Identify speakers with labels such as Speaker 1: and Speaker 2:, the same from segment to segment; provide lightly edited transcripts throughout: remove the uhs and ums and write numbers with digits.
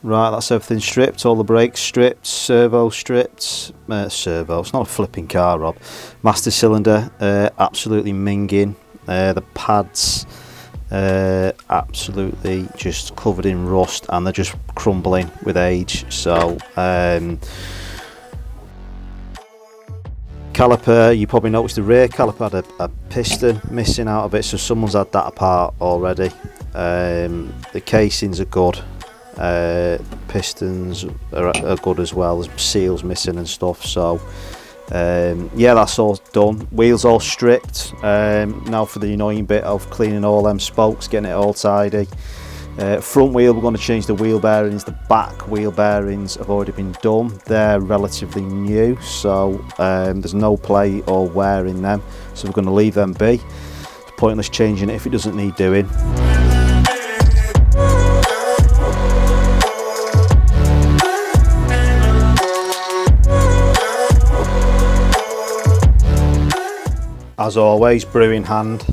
Speaker 1: Right, that's everything stripped, all the brakes stripped, servo stripped, servo, it's not a flipping car, Rob. Master cylinder, absolutely minging, the pads, absolutely just covered in rust, and they're just crumbling with age. So caliper, you probably noticed the rear caliper had a piston missing out of it, so someone's had that apart already. The casings are good, pistons are good as well, there's seals missing and stuff. So yeah, that's all done. Wheels all stripped. Now for the annoying bit of cleaning all them spokes, getting it all tidy. Front wheel, we're going to change the wheel bearings. The back wheel bearings have already been done, they're relatively new, so there's no play or wear in them, so we're going to leave them be. It's pointless changing it if it doesn't need doing. As always, brew in hand.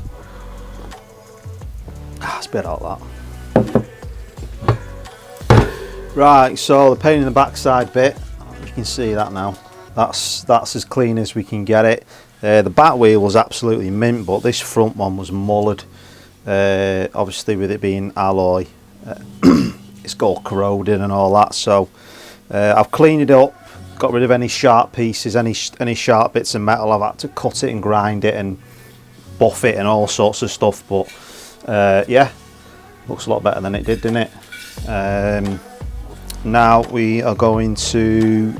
Speaker 1: It's a bit out that. Right, so the paint in the backside bit, you can see that now. That's as clean as we can get it. The back wheel was absolutely mint, but this front one was mullered. Obviously, with it being alloy, it's got corroded and all that. So I've cleaned it up, got rid of any sharp pieces, any sharp bits of metal. I've had to cut it and grind it and buff it and all sorts of stuff. But yeah, looks a lot better than it did, didn't it? Now we are going to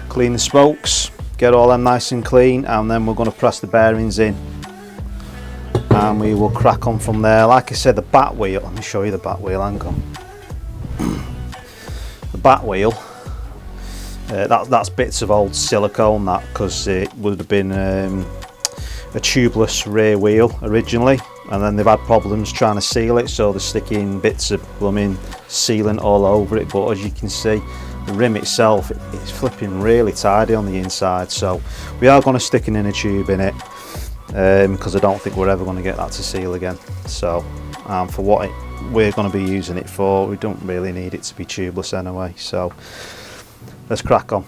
Speaker 1: clean the spokes, get all them nice and clean, and then we're going to press the bearings in, and we will crack on from there. Like I said, the back wheel, let me show you the back wheel, hang on. The back wheel, that's bits of old silicone, that, because it would have been a tubeless rear wheel originally, and then they've had problems trying to seal it, so they're sticking bits of blooming sealant all over it. But as you can see, the rim itself, it's flipping really tidy on the inside, so we are going to stick an inner tube in it, because I don't think we're ever going to get that to seal again. So for what we're going to be using it for, we don't really need it to be tubeless anyway, so let's crack on.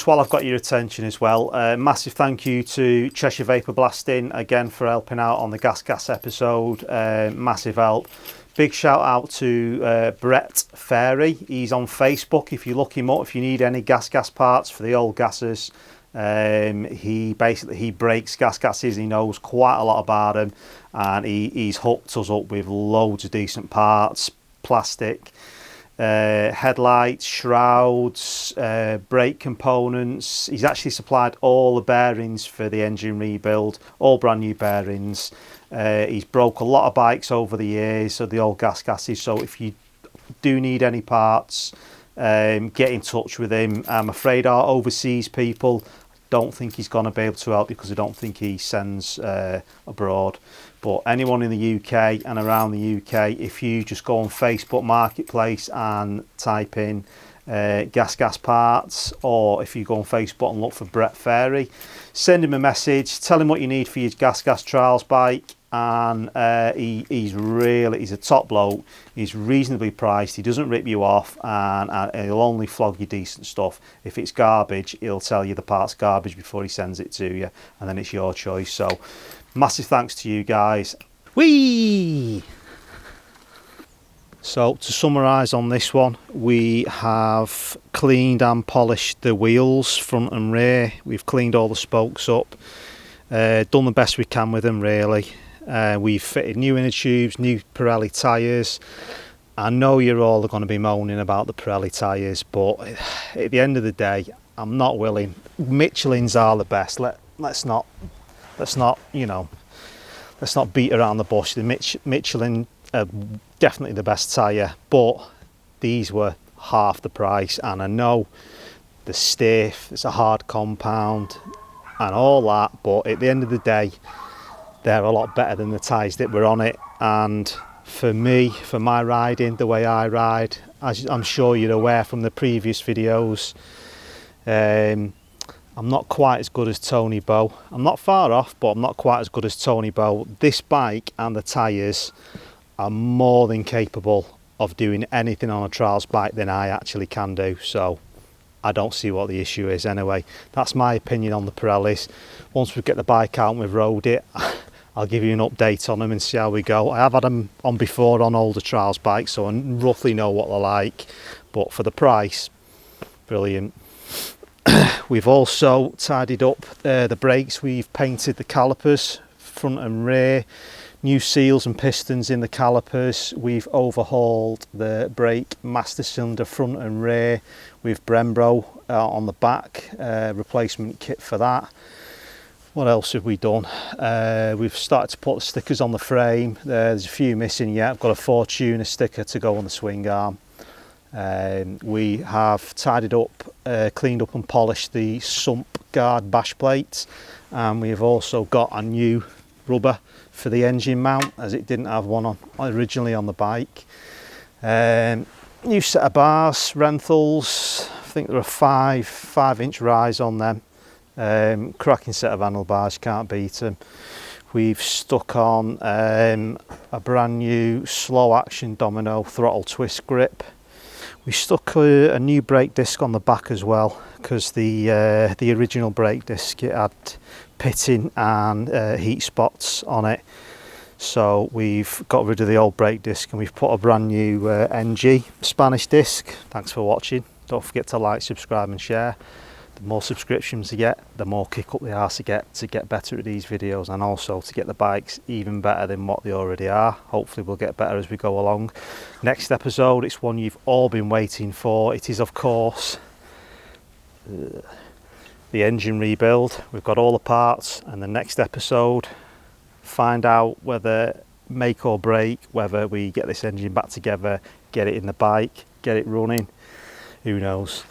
Speaker 1: while I've got your attention as well, massive thank you to Cheshire Vapour Blasting again for helping out on the gas episode. Massive help. Big shout out to Brett Farrey. He's on Facebook. If you look him up, if you need any gas parts for the old gases, he breaks gases. He knows quite a lot about them, and he's hooked us up with loads of decent parts, plastic, headlights, shrouds, brake components. He's actually supplied all the bearings for the engine rebuild, all brand new bearings. He's broke a lot of bikes over the years, so the old gases. So if you do need any parts, get in touch with him. I'm afraid our overseas people, don't think he's going to be able to help because I don't think he sends abroad. But anyone in the UK and around the UK, if you just go on Facebook Marketplace and type in gas parts, or if you go on Facebook and look for Brett Farrey, send him a message, tell him what you need for your gas trials bike, and he's a top bloke. He's reasonably priced, he doesn't rip you off, and he'll only flog you decent stuff. If it's garbage, he'll tell you the part's garbage before he sends it to you, and then it's your choice. So massive thanks to you guys. Whee! So to summarise on this one, we have cleaned and polished the wheels, front and rear. We've cleaned all the spokes up, done the best we can with them really. We've fitted new inner tubes, new Pirelli tyres. I know you're all going to be moaning about the Pirelli tyres, but at the end of the day, I'm not willing. Michelin's are the best. Let's not beat around the bush. The Michelin are definitely the best tyre, but these were half the price, and I know the stiff, it's a hard compound and all that, but at the end of the day, they're a lot better than the tyres that were on it. And for me, for my riding, the way I ride, as I'm sure you're aware from the previous videos, I'm not quite as good as Tony Bow. I'm not far off, but I'm not quite as good as Tony Bow. This bike and the tyres are more than capable of doing anything on a trials bike than I actually can do. So I don't see what the issue is anyway. That's my opinion on the Pirellis. Once we get the bike out and we've rode it, I'll give you an update on them and see how we go. I have had them on before on older trials bikes, so I roughly know what they're like. But for the price, brilliant. We've also tidied up the brakes. We've painted the calipers, front and rear. New seals and pistons in the calipers. We've overhauled the brake master cylinder front and rear with Brembo on the back, replacement kit for that. What else have we done? We've started to put the stickers on the frame. There's a few missing yet. I've got a Fortuner sticker to go on the swing arm. We have tidied up, cleaned up and polished the sump guard bash plates, and we have also got a new rubber for the engine mount, as it didn't have one originally on the bike. New set of bars, Renthals. I think there are 5-inch rise on them. Cracking set of handlebars, can't beat them. We've stuck on a brand new slow action Domino throttle twist grip. We stuck a new brake disc on the back as well, because the original brake disc, it had pitting and heat spots on it. So we've got rid of the old brake disc and we've put a brand new NG Spanish disc. Thanks for watching. Don't forget to like, subscribe and share. The more subscriptions you get, the more kick up the arse you get to get better at these videos, and also to get the bikes even better than what they already are. Hopefully we'll get better as we go along. Next episode, it's one you've all been waiting for. It is, of course, the engine rebuild. We've got all the parts, and the next episode, find out whether make or break, whether we get this engine back together, get it in the bike, get it running. Who knows?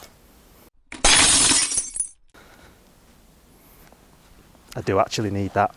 Speaker 1: I do actually need that.